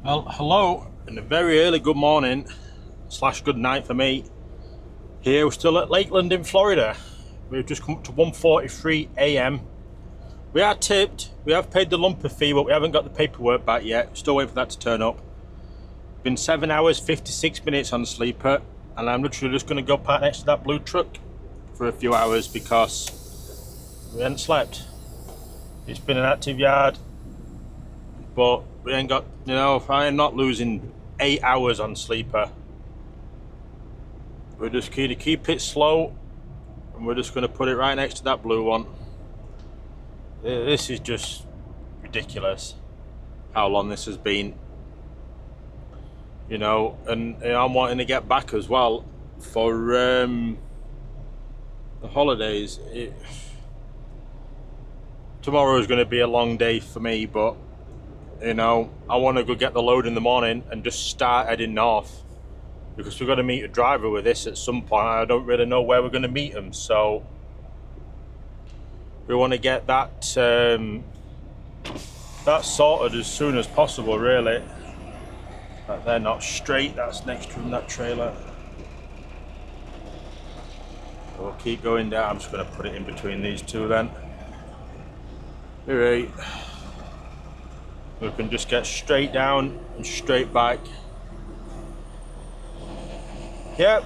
Well, hello, and a very early good morning slash good night for me. Here we're still at Lakeland in Florida. We've just come up to 1:43 a.m. We are tipped. We have paid the lumper fee, but we haven't got the paperwork back yet. Still waiting for that to turn up. Been 7 hours 56 minutes on the sleeper, and I'm literally just going to go park next to that blue truck for a few hours because we haven't slept. It's been an active yard, but we ain't got, I am not losing 8 hours on sleeper. We're just going to keep it slow, and we're just going to put it right next to that blue one. This is just ridiculous how long this has been, and I'm wanting to get back as well for the holidays. Tomorrow is going to be a long day for me, but I want to go get the load in the morning and just start heading north, because we've got to meet a driver with this at some point. I don't really know where we're going to meet him, so we want to get that sorted as soon as possible, really. But they're not straight, that's next to that trailer. We'll keep going down. I'm just going to put it in between these two then. Alright. We can just get straight down and straight back. Yep,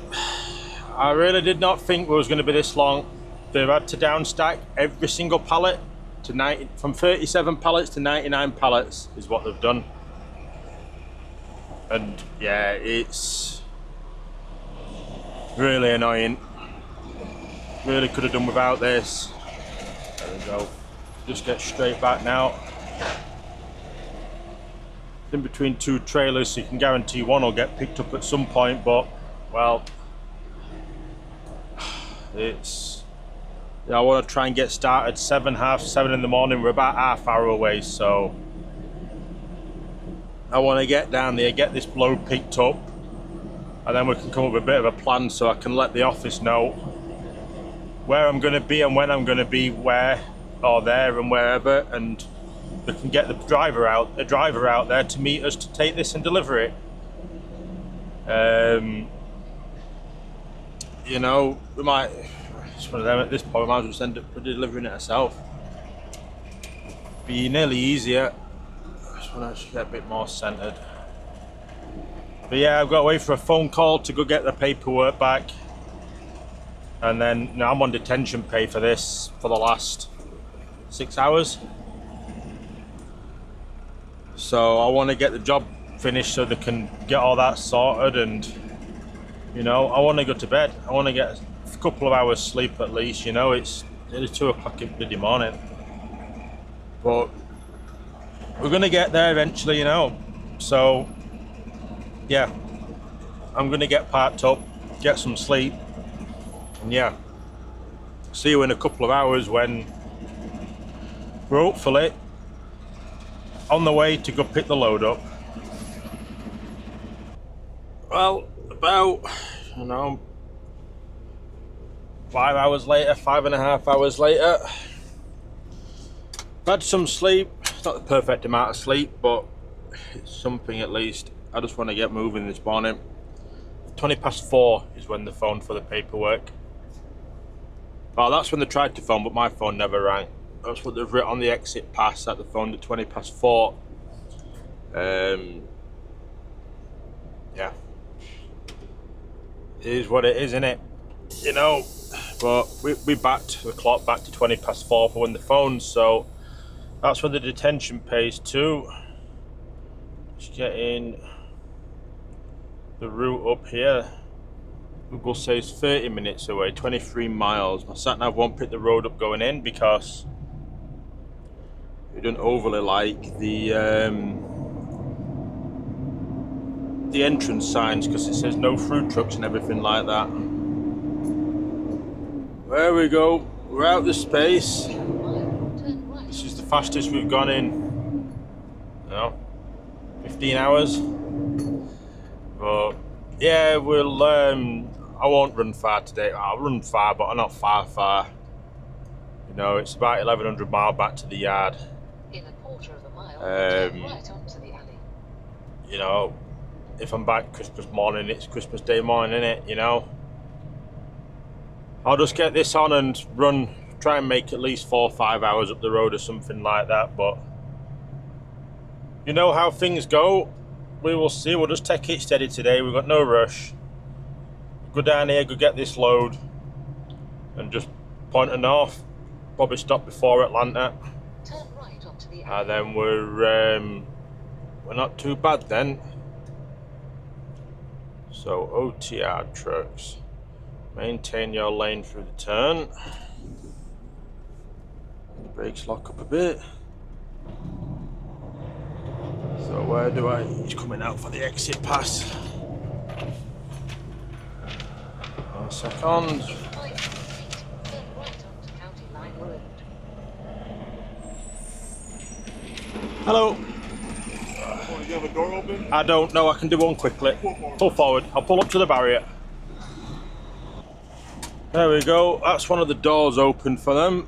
I really did not think it was going to be this long. They've had to downstack every single pallet to from 37 pallets to 99 pallets is what they've done. And yeah, it's really annoying. Really could have done without this. There we go. Just get straight back now. In between two trailers, so you can guarantee one will get picked up at some point, but well, I want to try and get started half seven in the morning. We're about half hour away, so I want to get down there, get this load picked up, and then we can come up with a bit of a plan so I can let the office know where I'm going to be and when I'm going to be where or there and wherever, and we can get a driver out there to meet us to take this and deliver it. We might, it's one of them at this point, we might as well just end up delivering it ourselves. Be nearly easier. I just want to actually get a bit more centered. But yeah, I've got to wait for a phone call to go get the paperwork back. And then now I'm on detention pay for this for the last 6 hours. So I want to get the job finished so they can get all that sorted, and I want to go to bed. I want to get a couple of hours sleep at least. It's nearly 2 o'clock in the morning, but we're going to get there eventually, so yeah, I'm going to get parked up, get some sleep, and yeah, see you in a couple of hours when we're hopefully on the way to go pick the load up. Well, about 5 hours later, 5.5 hours later, I've had some sleep. It's not the perfect amount of sleep, but it's something at least. I just want to get moving this morning. 4:20 is when they phoned for the paperwork. Well, that's when they tried to phone, but my phone never rang. That's what they've written on the exit pass, that they phoned at 4:20. Yeah. It is what it is, innit? But we backed the clock back to 4:20 for when the phone, so that's where the detention pays to. Just getting the route up here. Google says 30 minutes away, 23 miles. My sat nav won't pick the road up going in because we don't overly like the entrance signs, because it says no food trucks and everything like that. There we go, we're out the space. This is the fastest we've gone in 15 hours. But yeah, we'll I won't run far today. I'll run far, but not far. It's about 1,100 miles back to the yard. In a quarter of a mile, turn right onto the alley. you know, if I'm back Christmas morning, it's Christmas Day morning, innit, you know. I'll just get this on and run, try and make at least 4 or 5 hours up the road or something like that, but you know how things go. We will see. We'll just take it steady today. We've got no rush. Go down here, go get this load and just point her north. Probably stop before Atlanta. Turn right onto the And then we're not too bad then. So OTR trucks. Maintain your lane through the turn. The brakes lock up a bit. So where do I... He's coming out for the exit pass. 1 second. Turn right onto County Line Road. Hello. Do you have a door open? I don't know. I can do one quickly. Pull forward. I'll pull up to the barrier. There we go. That's one of the doors open for them.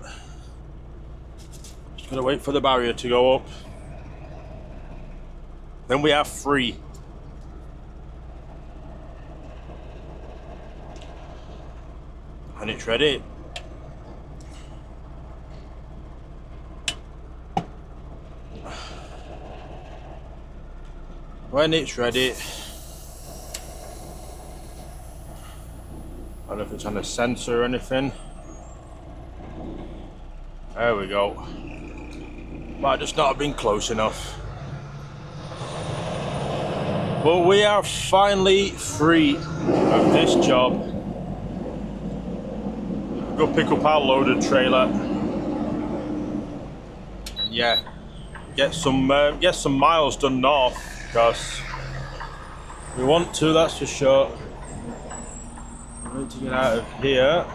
Just gonna wait for the barrier to go up. Then we have 3. And it's ready. When it's ready, I don't know if it's on a sensor or anything. There we go. Might just not have been close enough. But we are finally free of this job. Go pick up our loaded trailer. And yeah, get some miles done north. Because we want to, that's for sure. We need to get out of here.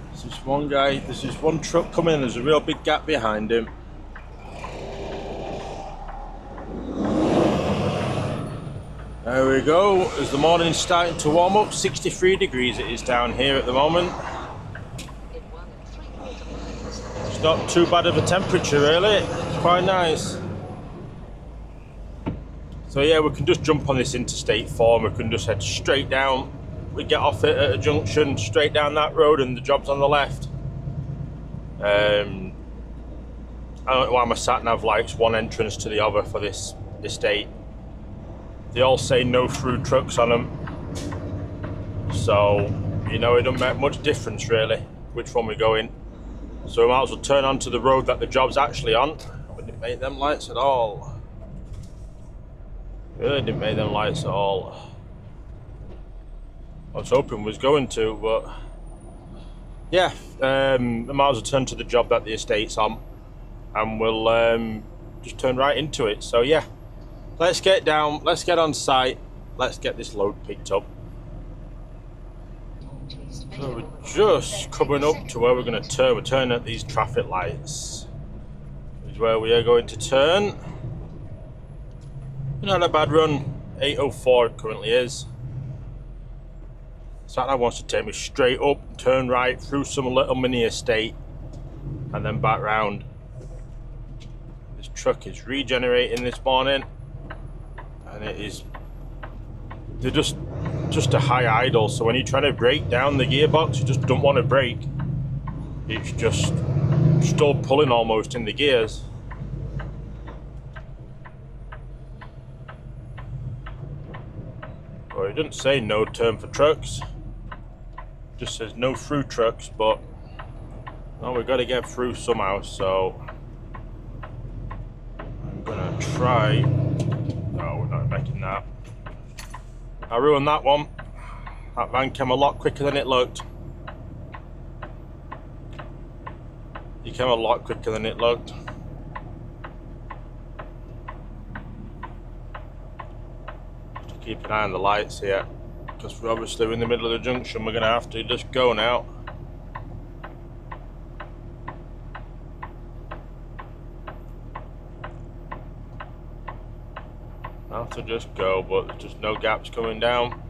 There's this one guy, there's this one truck coming, there's a real big gap behind him. There we go, as the morning's starting to warm up, 63 degrees it is down here at the moment. It's not too bad of a temperature really, it's quite nice. So yeah, we can just jump on this interstate 4 and we can just head straight down. We get off it at a junction, straight down that road and the job's on the left. I don't know why my sat-nav likes one entrance to the other for this estate. They all say no through trucks on them. So, you know, it don't make much difference really which one we go in. So we might as well turn onto the road that the job's actually on. We didn't make them lights at all. Really didn't make them lights at all. I was hoping we was going to, but yeah, I might as well turn to the job that the estate's on and we'll just turn right into it. So yeah, let's get down, let's get on site, let's get this load picked up. So we're just coming up to where we're going to turn. We're turning at these traffic lights. This is where we are going to turn. Not a bad run, 8:04 it currently is. Sat-nav wants to take me straight up, turn right through some little mini estate and then back round. This truck is regenerating this morning and it is, they're just a high idle, so when you're trying to brake down the gearbox you just don't want to brake. It's just still pulling almost in the gears. Well, it doesn't say no turn for trucks, it just says no through trucks, but well, we've got to get through somehow, so I'm gonna try. No, we're not making that. I ruined that one. That van came a lot quicker than it looked. He came a lot quicker than it looked. Keep an eye on the lights here, because we're obviously in the middle of the junction. We're going to have to just go now. I have to just go, but there's just no gaps coming down.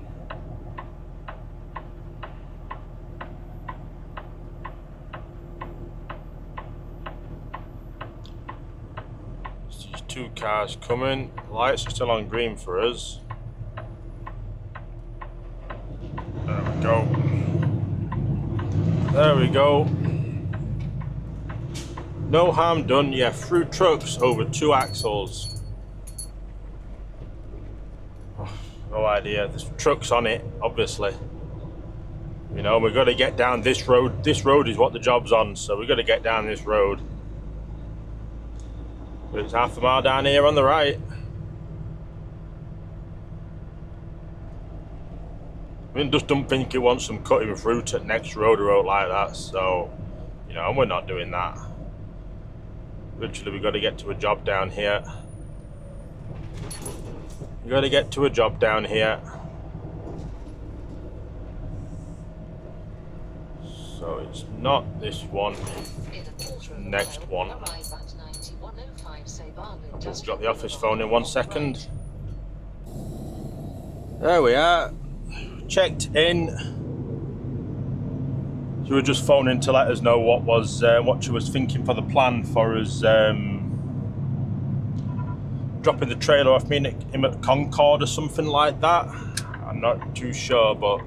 These 2 Cars coming. Lights are still on green for us. There we go. There we go. No harm done. Yeah, through trucks over 2 axles. Oh, no idea. There's trucks on it, obviously. You know, we've got to get down this road. This road is what the job's on, so we've got to get down this road. But it's half a mile down here on the right. I mean, just don't think it wants some cutting fruit at next road or road like that, so, you know, and we're not doing that. Literally, we've got to get to a job down here. We've got to get to a job down here. So it's not this one, next one. Just got the office phone in 1 second. There we are. Checked in. She was just phoning to let us know what she was thinking for the plan for us dropping the trailer off me at Concord or something like that. I'm not too sure, but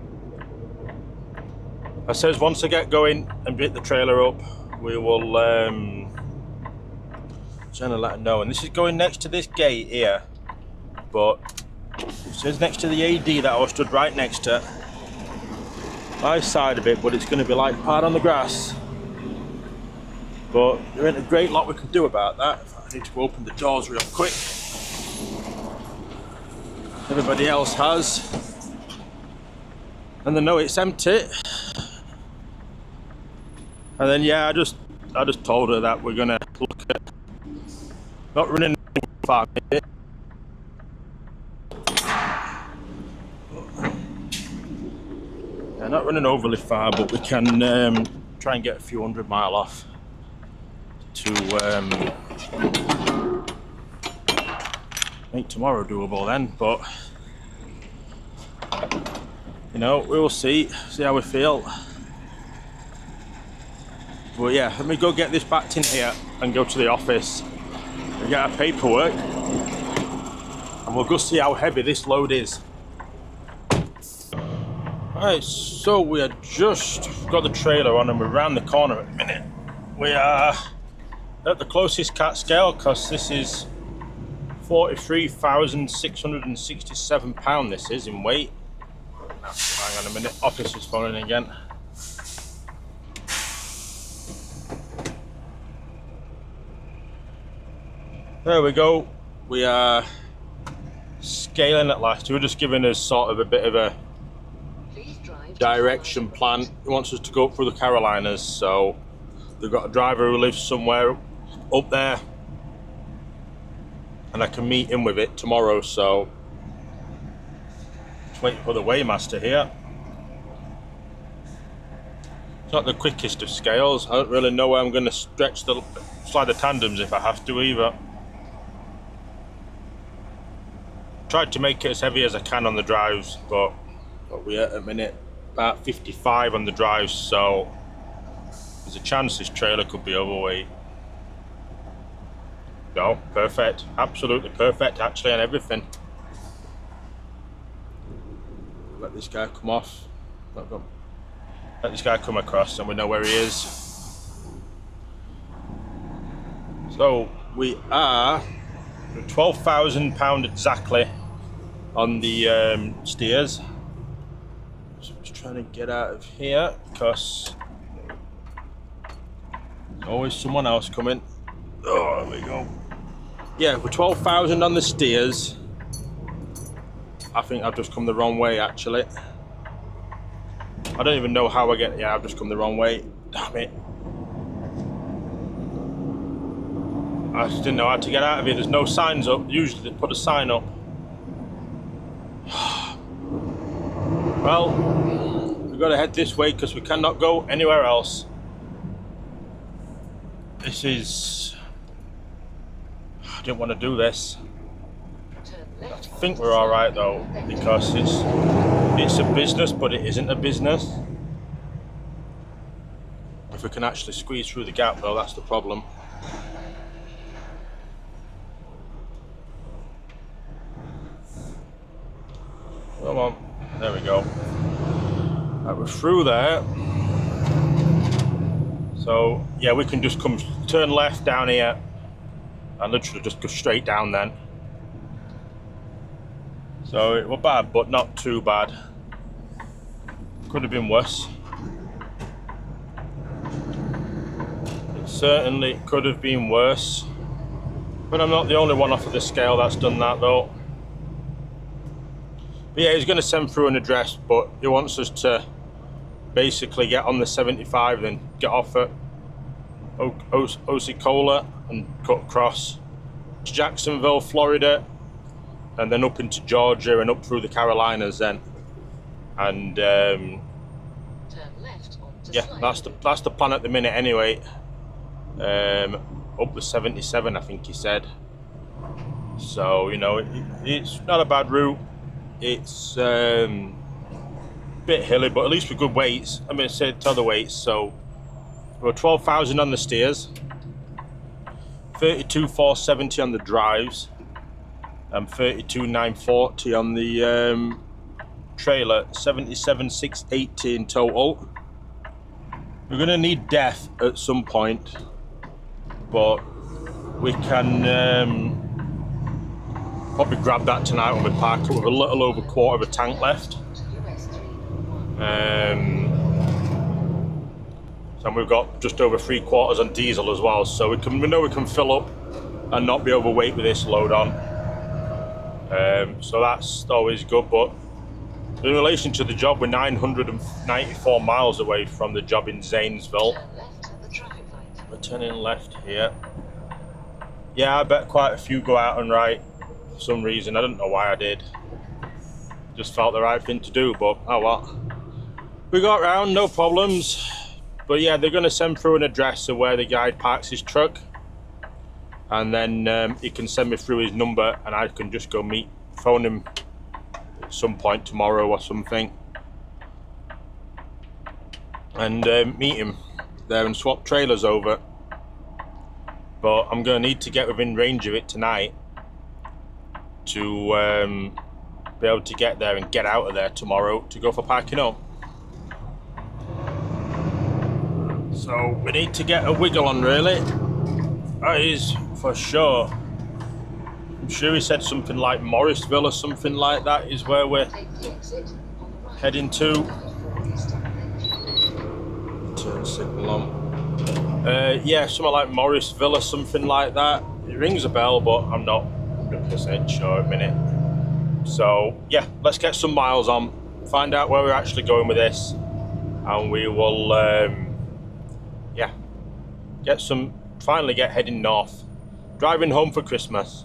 I says once I get going and get the trailer up, we will trying to let her know. And this is going next to this gate here, but it says next to the AD that I was stood right next to. My side of it, but it's going to be like hard on the grass. But there ain't a great lot we can do about that. I need to open the doors real quick. Everybody else has. And they know it's empty. And then yeah, I just told her that we're gonna look at not running far. Yeah, not running overly far, but we can try and get a few 100 mile off to make tomorrow doable then. But you know, we will see how we feel. But yeah, let me go get this backed in here and go to the office and get our paperwork, and we'll go see how heavy this load is. Alright, so we had just got the trailer on and we're around the corner at the minute. We are at the closest cat scale because this is 43,667 pounds this is in weight. Now, hang on a minute, office is phoning again. There we go, we are scaling at last. We're just giving us sort of a bit of a direction plan. He wants us to go up through the Carolinas, so they've got a driver who lives somewhere up there and I can meet him with it tomorrow, so just waiting for the weighmaster here. It's not the quickest of scales. I don't really know where I'm going to slide the tandems if I have to either. Tried to make it as heavy as I can on the drives, but we're at a minute about 55 on the drives, so there's a chance this trailer could be overweight. No, perfect, absolutely perfect actually on everything. Let this guy come off. Let this guy come across and we know where he is. So we are £12,000 exactly on the steers. So I'm just trying to get out of here because there's always someone else coming. Oh, there we go. Yeah, we're 12,000 on the steers. I think I've just come the wrong way actually. I don't even know how I get. Yeah, I've just come the wrong way. Damn it. I just didn't know how to get out of here. There's no signs up. Usually they put a sign up. Well, we've got to head this way because we cannot go anywhere else. This is... I didn't want to do this. I think we're alright though, because it's a business, but it isn't a business. If we can actually squeeze through the gap though, that's the problem. Come on. There we go. Right, we're through there. So yeah, we can just turn left down here and literally just go straight down then. So it was bad, but not too bad. Could have been worse. It certainly could have been worse. But I'm not the only one off of the scale that's done that though. But yeah, he's going to send through an address, but he wants us to basically get on the 75, then get off at Osceola and cut across to Jacksonville, Florida, and then up into Georgia and up through the Carolinas then. And Turn left onto yeah, Slide. that's the plan at the minute anyway. Up the 77, I think he said. So you know, it's not a bad route. It's a bit hilly, but at least with good weights. I'm going to say to other weights. So we're 12,000 on the steers, 32,470 on the drives, and 32,940 on the trailer. 77,680 in total. We're going to need DEF at some point, but we can probably grab that tonight when we park it with a little over quarter of a tank left. So we've got just over 3/4 on diesel as well, so we know we can fill up and not be overweight with this load on. So that's always good. But in relation to the job, we're 994 miles away from the job in Zanesville. Turn left at the traffic light. We're turning left here. Yeah, I bet quite a few go out and right for some reason. I don't know why I did. Just felt the right thing to do, but oh well. We got round, no problems. But yeah, they're going to send through an address of where the guy parks his truck, and then he can send me through his number, and I can just go phone him at some point tomorrow or something, and meet him there and swap trailers over. But I'm going to need to get within range of it tonight to be able to get there and get out of there tomorrow to go for parking up. So we need to get a wiggle on, really. That is for sure. I'm sure he said something like Morrisville or something like that is where we're Take the exit on the right. heading to. For Eastern Lane. Turn signal on. Yeah, something like Morrisville or something like that. It rings a bell, but I'm not 100% sure at the minute. So yeah, let's get some miles on, find out where we're actually going with this, and we will yeah, finally get heading north, driving home for Christmas.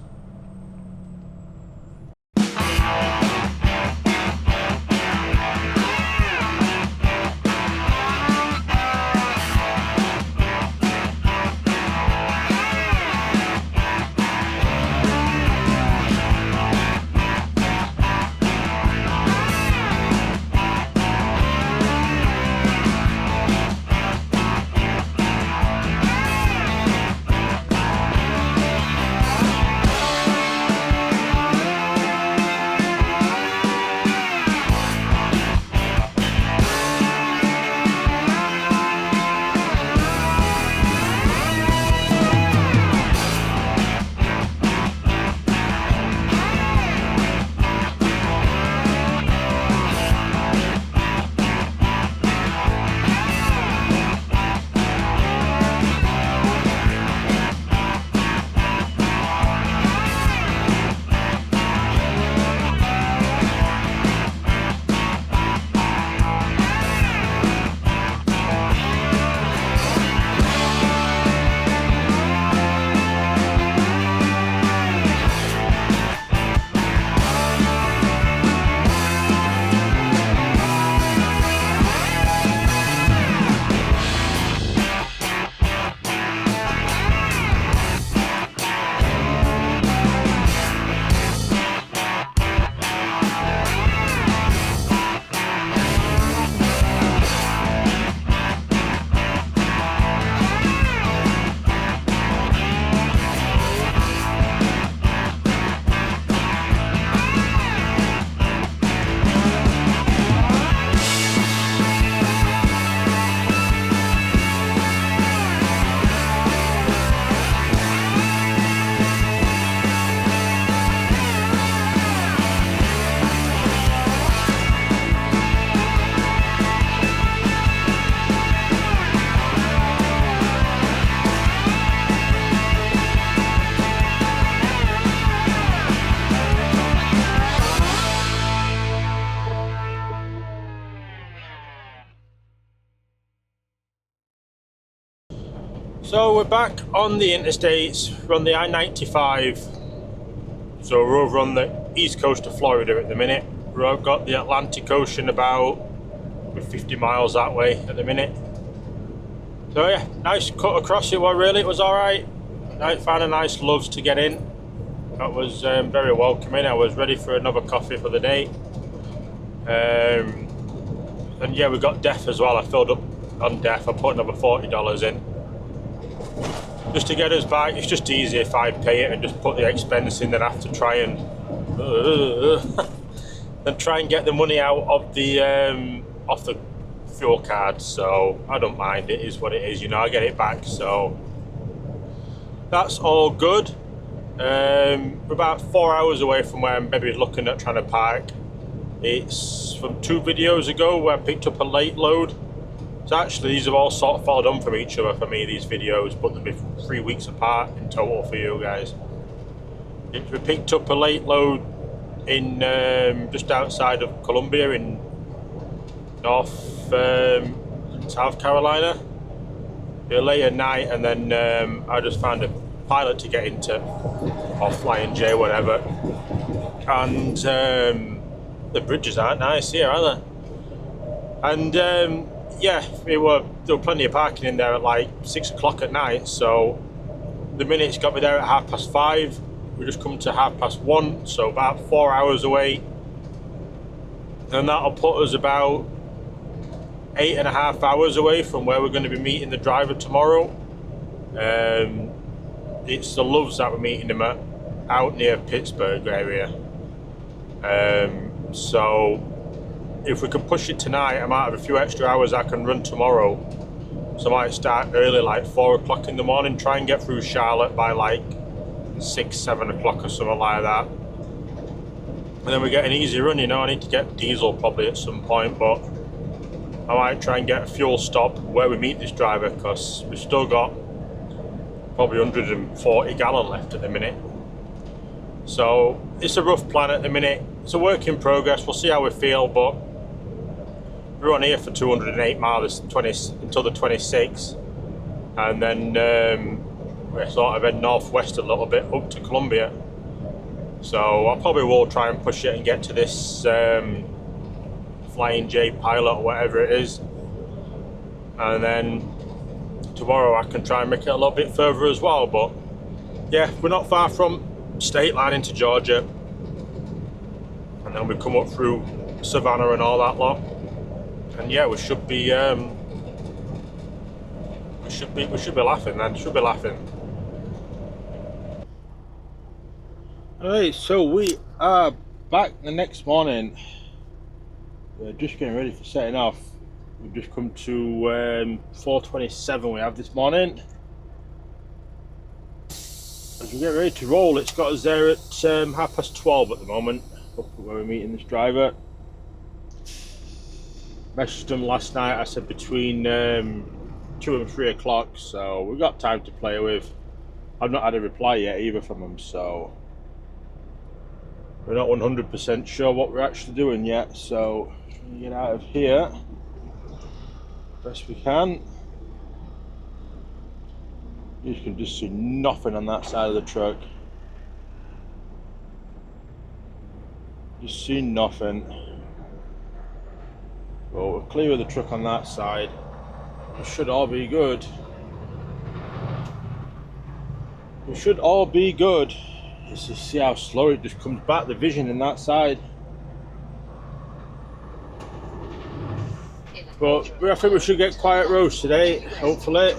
So we're back on the interstates. We're on the I-95. So we're over on the east coast of Florida at the minute. We've got the Atlantic Ocean about 50 miles that way at the minute. So yeah, nice cut across it. Well, really, it was all right. I found a nice Loves to get in. That was very welcoming. I was ready for another coffee for the day. And yeah, we got DEF as well. I filled up on DEF. I put another $40 in. Just to get us back, it's just easy if I pay it and just put the expense in, then have to try and then try and get the money out of the off the fuel card. So I don't mind, it is what it is, you know, I get it back, so that's all good. We're about 4 hours away from where I'm maybe looking at trying to park. It's from 2 videos ago where I picked up a late load. So actually these have all sort of followed on from each other for me, these videos, but they'll be 3 weeks apart in total for you guys. We picked up a late load in just outside of Columbia in South Carolina. It was late at night, and then I just found a pilot to get into, or Flying J, whatever. And the bridges aren't nice here, are they? And yeah, there were plenty of parking in there at like 6 o'clock at night, so the minute's got me there at 5:30. We just come to 1:30, so about 4 hours away, and that'll put us about 8.5 hours away from where we're going to be meeting the driver tomorrow. It's the Loves that we're meeting him at, out near Pittsburgh area. So if we can push it tonight, I might have a few extra hours I can run tomorrow. So I might start early, like 4 o'clock in the morning, try and get through Charlotte by like 6, 7 o'clock or something like that. And then we get an easy run, you know. I need to get diesel probably at some point, but I might try and get a fuel stop where we meet this driver, because we've still got probably 140 gallon left at the minute. So it's a rough plan at the minute. It's a work in progress. We'll see how we feel, but we're on here for 208 miles until the 26th, and then we're sort of heading northwest a little bit up to Columbia. So I probably will try and push it and get to this Flying J pilot or whatever it is, and then tomorrow I can try and make it a little bit further as well. But yeah, we're not far from state line into Georgia, and then we come up through Savannah and all that lot, and yeah, we should be laughing then. Should be laughing. Alright, so we are back the next morning. We're just getting ready for setting off. We've just come to 427 we have this morning. As we get ready to roll, it's got us there at 12:30 at the moment, up where we're meeting this driver. Messaged him last night, I said between 2 and 3 o'clock, so we've got time to play with. I've not had a reply yet either from him, so we're not 100% sure what we're actually doing yet. So trying to get out of here best we can. You can just see nothing on that side of the truck. Just see nothing. Well, we're clear of the truck on that side. We should all be good. We should all be good. Just to see how slow it just comes back, the vision in that side. But I think we should get quiet roads today, hopefully.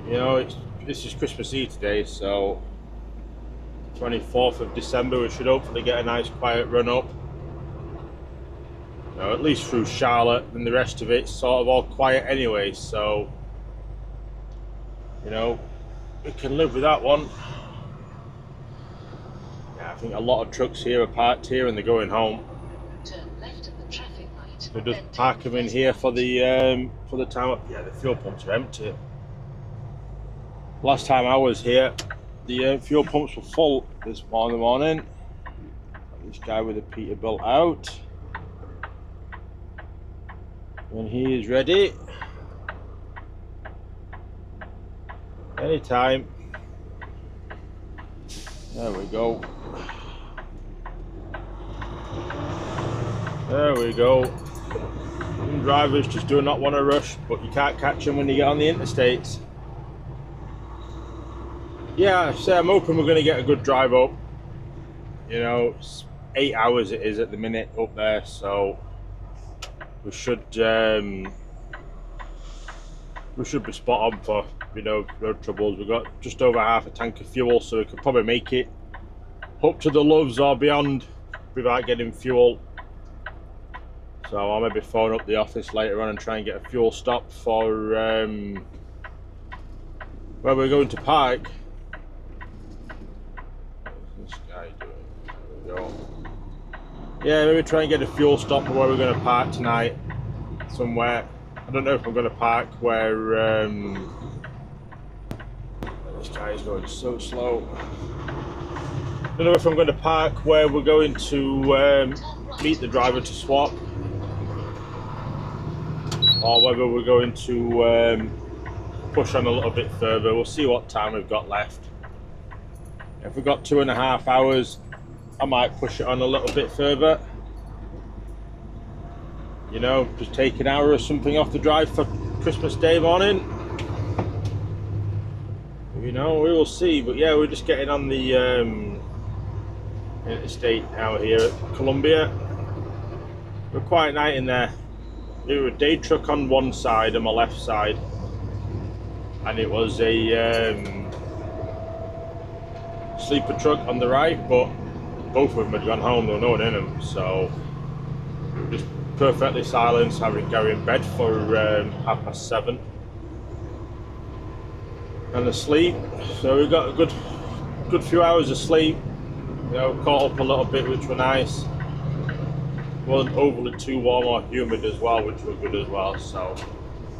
You know, this is Christmas Eve today, so 24th of December, we should hopefully get a nice quiet run up. You know, at least through Charlotte, and the rest of it's sort of all quiet anyway, so you know, we can live with that one. Yeah, I think a lot of trucks here are parked here and they're going home. Turn left at the traffic light. They just park them in here for the time. Yeah, the fuel pumps are empty. Last time I was here, the fuel pumps were full this morning. This guy with a Peterbilt out. When he is ready. Anytime. There we go. There we go. Some drivers just do not want to rush, but you can't catch them when you get on the interstates. Yeah, so I'm hoping we're going to get a good drive up. You know, it's 8 hours it is at the minute up there, so we should be spot on for, you know, road troubles. We've got just over half a tank of fuel, so we could probably make it up to the Loves or beyond without getting fuel. So I'll maybe phone up the office later on and try and get a fuel stop for where we're going to park. What's this guy doing? There we go. Yeah, maybe try and get a fuel stop for where we're going to park tonight somewhere. I don't know if I'm going to park where this guy is going so slow. I don't know if I'm going to park where we're going to meet the driver to swap, or whether we're going to push on a little bit further. We'll see what time we've got left. If we've got 2.5 hours, I might push it on a little bit further. You know, just take an hour or something off the drive for Christmas Day morning. You know, we will see. But yeah, we're just getting on the interstate now here at Columbia. We're quite night in there. There was a day truck on one side on my left side, and it was a sleeper truck on the right, but both of them had gone home. There was no one in them, so we were just perfectly silent, having go in bed for 7:30 and asleep. So we got a good few hours of sleep. You know, caught up a little bit, which were nice. Wasn't overly too warm or humid as well, which were good as well. So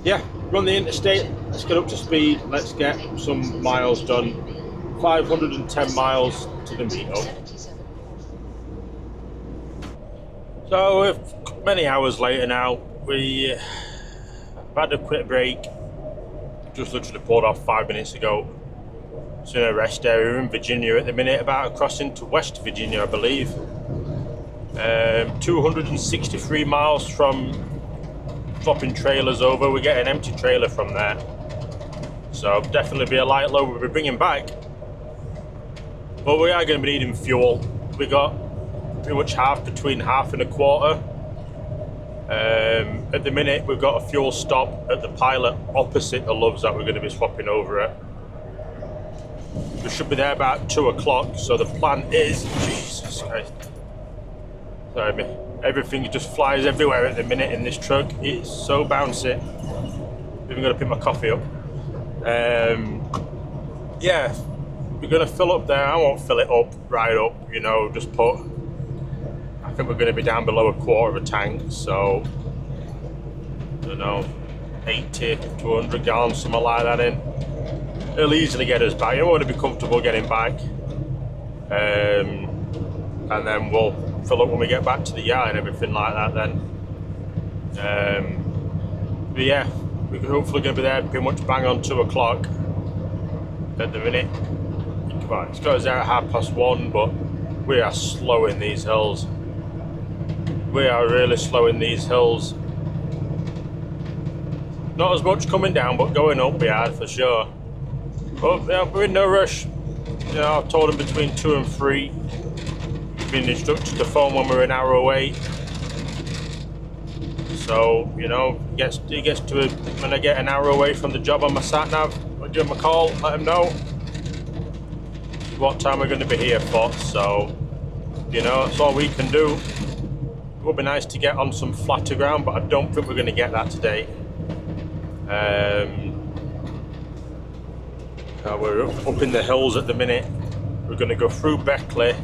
yeah, run the interstate, let's get up to speed, let's get some miles done. 510 miles to the meetup. So we're many hours later now. We had a quick break, just literally pulled off 5 minutes ago. It's in a rest area. We're in Virginia at the minute, about crossing to West Virginia, I believe. 263 miles from swapping trailers over. We get an empty trailer from there, so definitely be a light load we'll be bringing back. But we are going to be needing fuel. We got pretty much between half and a quarter. At the minute, we've got a fuel stop at the pilot opposite the Loves that we're going to be swapping over at. We should be there about 2 o'clock. So the plan is, Jesus Christ. Sorry, everything just flies everywhere at the minute in this truck. It's so bouncy. I'm even going to pick my coffee up. Yeah, we're going to fill up there. I won't fill it up right up, you know, just put, I think we're going to be down below a quarter of a tank, so I don't know, 80 to 100 gallons, something like that in. It'll easily get us back. You want to be comfortable getting back, and then we'll fill up when we get back to the yard and everything like that then. But yeah, we're hopefully going to be there pretty much bang on 2 o'clock at the minute. Come on, it's got us there at 1:30, but we are slow in these hills. We are really slow in these hills. Not as much coming down, but going up we are for sure. But yeah, we're in no rush. You know, I've told them between 2 and 3. We've been instructed to phone when we're an hour away. So, you know, it gets to it when I get an hour away from the job on my sat nav. I'll give them a call, let them know what time we're going to be here for. So, you know, that's all we can do. It would be nice to get on some flatter ground, but I don't think we're going to get that today. We're up in the hills at the minute. We're going to go through Beckley,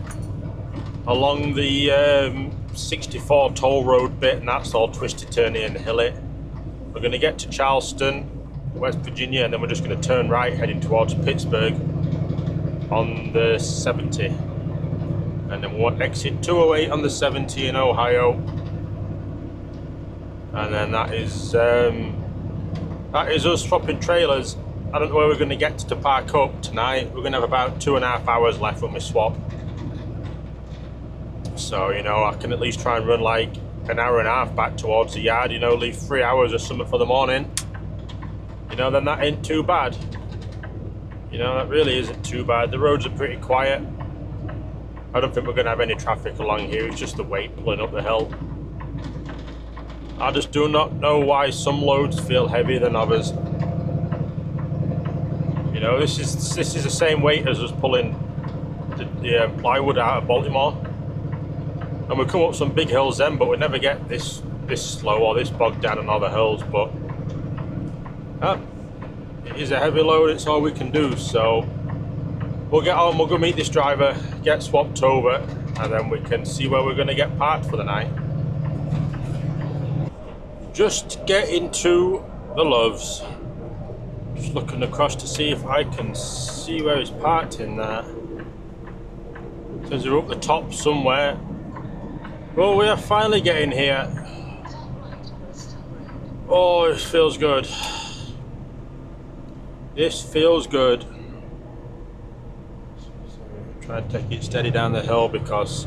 along the 64 toll road bit, and that's all twisty, turny and hilly. We're going to get to Charleston, West Virginia, and then we're just going to turn right heading towards Pittsburgh on the 70. And then we'll exit 208 on the 70 in Ohio. And then that is us swapping trailers. I don't know where we're going to get to park up tonight. We're going to have about 2.5 hours left when we swap. So, you know, I can at least try and run like an hour and a half back towards the yard, you know, leave 3 hours or something for the morning. You know, then that ain't too bad. You know, that really isn't too bad. The roads are pretty quiet. I don't think we're going to have any traffic along here. It's just the weight pulling up the hill. I just do not know why some loads feel heavier than others. You know, this is the same weight as us pulling the plywood out of Baltimore. And we come up some big hills then, but we never get this slow or this bogged down on other hills. But it is a heavy load, it's all we can do. So we'll get on, we'll go meet this driver, get swapped over, and then we can see where we're going to get parked for the night. Just getting to the Loves. Just looking across to see if I can see where he's parked in there. Says they're up the top somewhere. Well, we are finally getting here. Oh, this feels good. This feels good. Try and take it steady down the hill because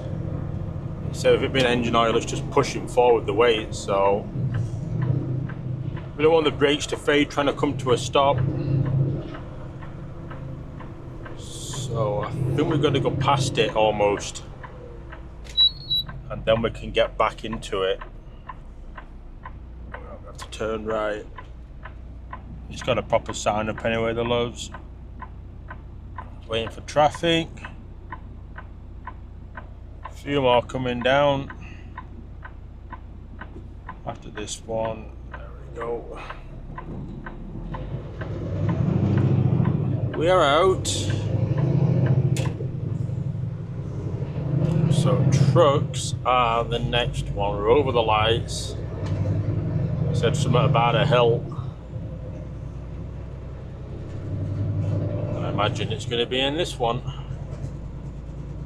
instead of it being engine oil, it's just pushing forward the weight. So we don't want the brakes to fade trying to come to a stop. So I think we're going to go past it almost. And then we can get back into it. I'll have to turn right. It's got a proper sign up anyway, the Loves. Waiting for traffic. A few more coming down. After this one, there we go. We are out. So trucks are the next one. We're over the lights. I said something about a hill. I imagine it's going to be in this one.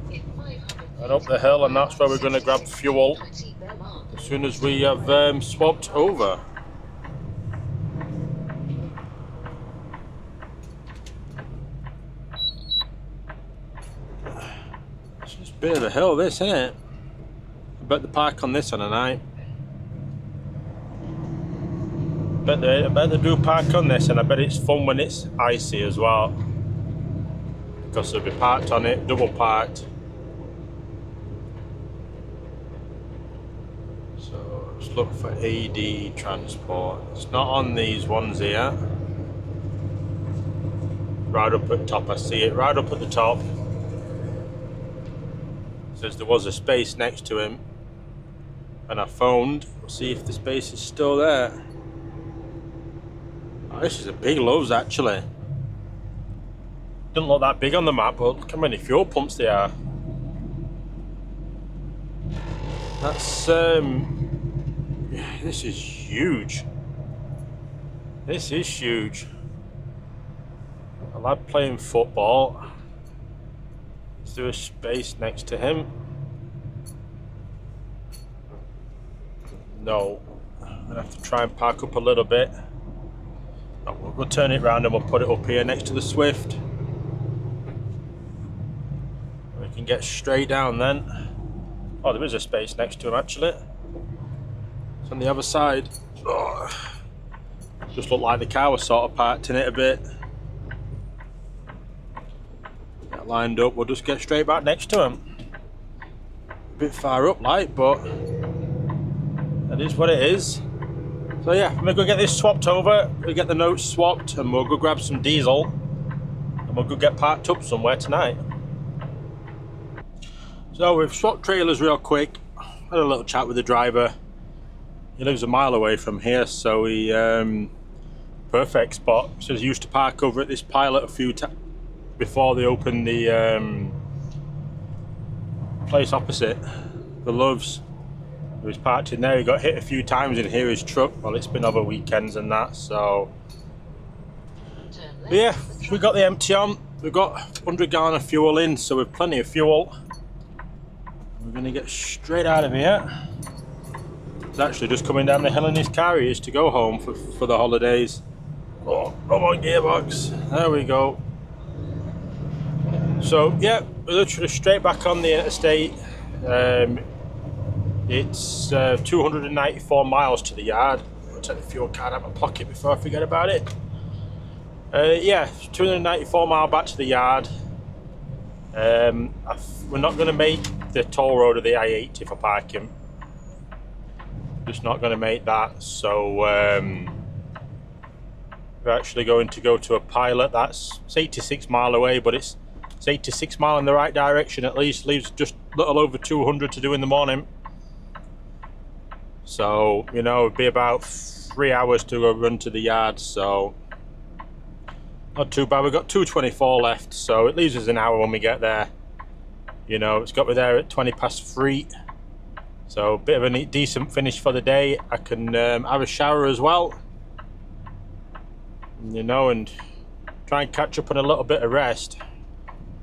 And up the hill, and that's where we're going to grab fuel as soon as we have swapped over. It's just a bit of a hill, this, isn't it? I bet the park on this on a night. I bet they do park on this, and I bet it's fun when it's icy as well. Because they'll be parked on it, double parked. So let's look for AD transport. It's not on these ones here. Right up at the top, I see it, right up at the top. Says there was a space next to him. And I phoned, we'll see if the space is still there. Oh, this is a big Lowe's actually. Doesn't look that big on the map, but look how many fuel pumps there are. That's this is huge. This is huge. A lad playing football. Is there a space next to him? No. I'm gonna have to try and park up a little bit. Oh, we'll go turn it round and we'll put it up here next to the Swift. We can get straight down then. Oh, there is a space next to him actually. It's on the other side. Oh, just looked like the car was sort of parked in it a bit. Get lined up, we'll just get straight back next to him. A bit far up like, but that is what it is. So yeah, I'm gonna go get this swapped over, we'll get the notes swapped, and we'll go grab some diesel, and we'll go get parked up somewhere tonight. So we've swapped trailers real quick, had a little chat with the driver. He lives a mile away from here, so he, perfect spot. Says he used to park over at this pilot a few times before they opened the place opposite, the Loves. He was parked in there, he got hit a few times in here, his truck. Well, it's been over weekends and that, so. But yeah, we got the empty on. We've got 100 gallon of fuel in, so we've plenty of fuel. We're gonna get straight out of here. He's actually just coming down the hill in his car. He is to go home for the holidays. Oh, come on, gearbox. There we go. So yeah, we're literally straight back on the interstate. It's 294 miles to the yard. I'll take the fuel card out of my pocket before I forget about it. Yeah, 294 mile back to the yard. We're not going to make the toll road of the I-80 for parking. Just not going to make that. So we're actually going to go to a pilot. It's 86 mile away, but it's 86 mile in the right direction at least. Leaves just a little over 200 to do in the morning. So, you know, it'd be about 3 hours to go run to the yard. So not too bad. We've got 224 left, so it leaves us an hour when we get there. You know, it's got me there at 20 past 3. So a bit of a decent finish for the day. I can have a shower as well. You know, and try and catch up on a little bit of rest.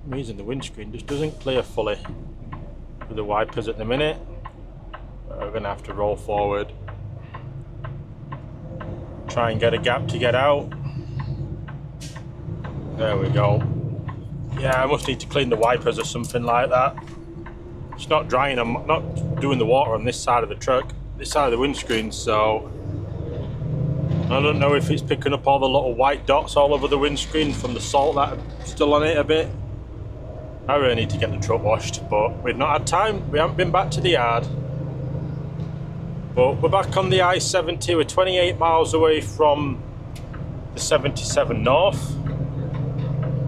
I'm using the windscreen, just doesn't clear fully with the wipers at the minute. We're going to have to roll forward. Try and get a gap to get out. There we go. Yeah, I must need to clean the wipers or something like that. It's not drying. I'm not doing the water on this side of the truck, this side of the windscreen, so I don't know if it's picking up all the little white dots all over the windscreen from the salt that's still on it a bit. I really need to get the truck washed, but we've not had time. We haven't been back to the yard. But we're back on the I-70. We're 28 miles away from the 77 North.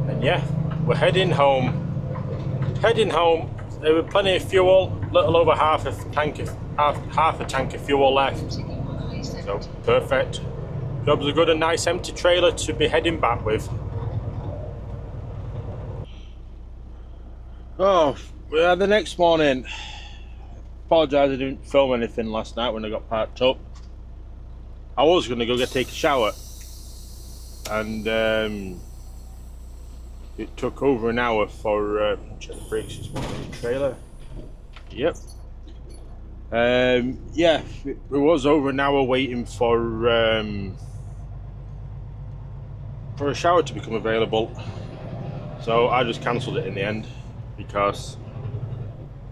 And yeah, we're heading home. Heading home. There were plenty of fuel, little over half a tank of fuel left. So perfect. Jobs are good, a nice empty trailer to be heading back with. Oh, well, the next morning. Apologise I didn't film anything last night when I got parked up. I was going to go take a shower, and it took over an hour for check the brakes this morning in the trailer. Yep. Yeah, it was over an hour waiting for a shower to become available. So I just cancelled it in the end because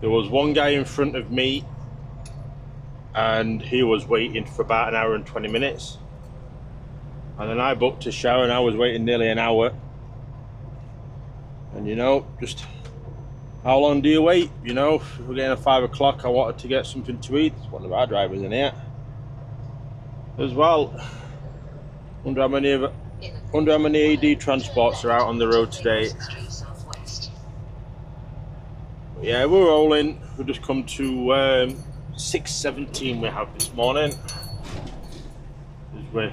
there was one guy in front of me and he was waiting for about an hour and 20 minutes. And then I booked a shower and I was waiting nearly an hour. And you know, just how long do you wait? You know, if we're getting at 5 o'clock, I wanted to get something to eat. There's one of our drivers in here as well. Wonder how many AD transports are out on the road today. Yeah, we're rolling. We've just come to 617 we have this morning. As we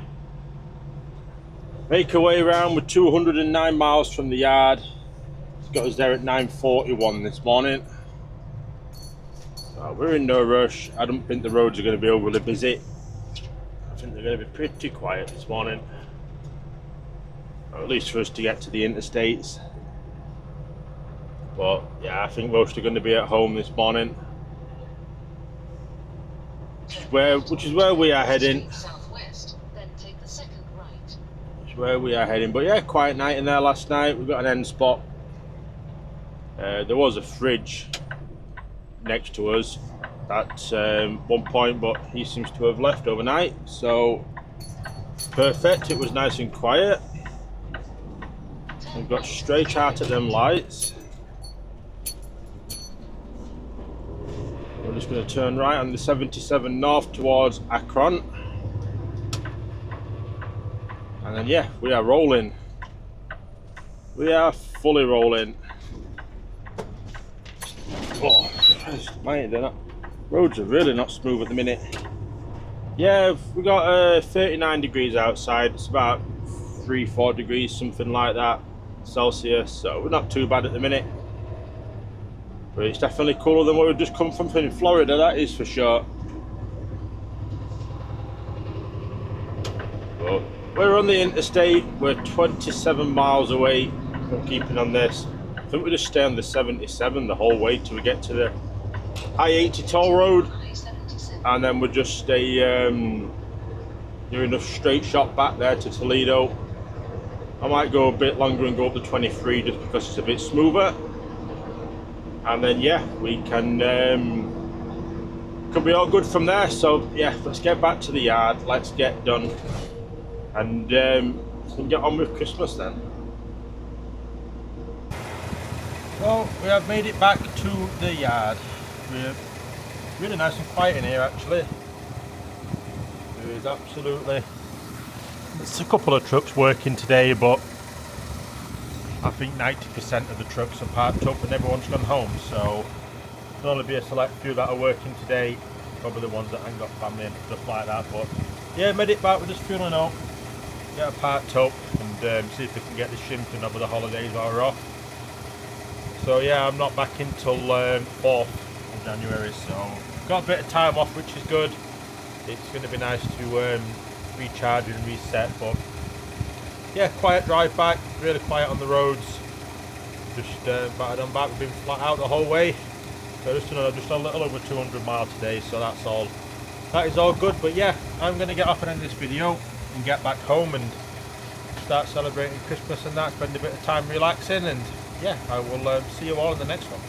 make our way around, we're 209 miles from the yard. It's got us there at 9:41 this morning. So we're in no rush. I don't think the roads are going to be overly busy. I think they're going to be pretty quiet this morning. Or at least for us to get to the interstates. But yeah, I think most are going to be at home this morning, which is where we are heading. Southwest, then take the second right. Which is where we are heading. But yeah, quiet night in there last night. We've got an end spot. There was a fridge next to us at one point, but he seems to have left overnight. So perfect. It was nice and quiet. We've got straight out at them lights. We're just going to turn right on the 77 North towards Akron. And then yeah, we are rolling. We are fully rolling. Oh, roads are really not smooth at the minute. Yeah, we got 39 degrees outside. It's about 3-4 degrees, something like that, Celsius. So we're not too bad at the minute. But it's definitely cooler than what we've just come from in Florida, that is for sure. But we're on the interstate, we're 27 miles away from keeping on this. I think we just stay on the 77 the whole way till we get to the I-80 toll road. And then we'll just stay, do enough straight shot back there to Toledo. I might go a bit longer and go up to 23 just because it's a bit smoother. And then yeah, we can could be all good from there. So yeah, let's get back to the yard, let's get done, and we can get on with Christmas then. So we have made it back to the yard. We're really nice and quiet in here actually. There is absolutely, there's a couple of trucks working today, but I think 90% of the trucks are parked up and everyone's gone home, so there'll only be a select few that are working today, probably the ones that ain't got family and stuff like that. But yeah, made it back, we're just fueling up, get it parked up, and see if we can get the shimping over the holidays while we're off. So yeah, I'm not back until 4th of January, so got a bit of time off, which is good. It's going to be nice to recharge and reset, but yeah, quiet drive back, really quiet on the roads. Just battered on back, we've been flat out the whole way. So just a little over 200 miles today, so that's all. That is all good, but yeah, I'm going to get off and end this video and get back home and start celebrating Christmas and that, spend a bit of time relaxing, and yeah, I will see you all in the next one.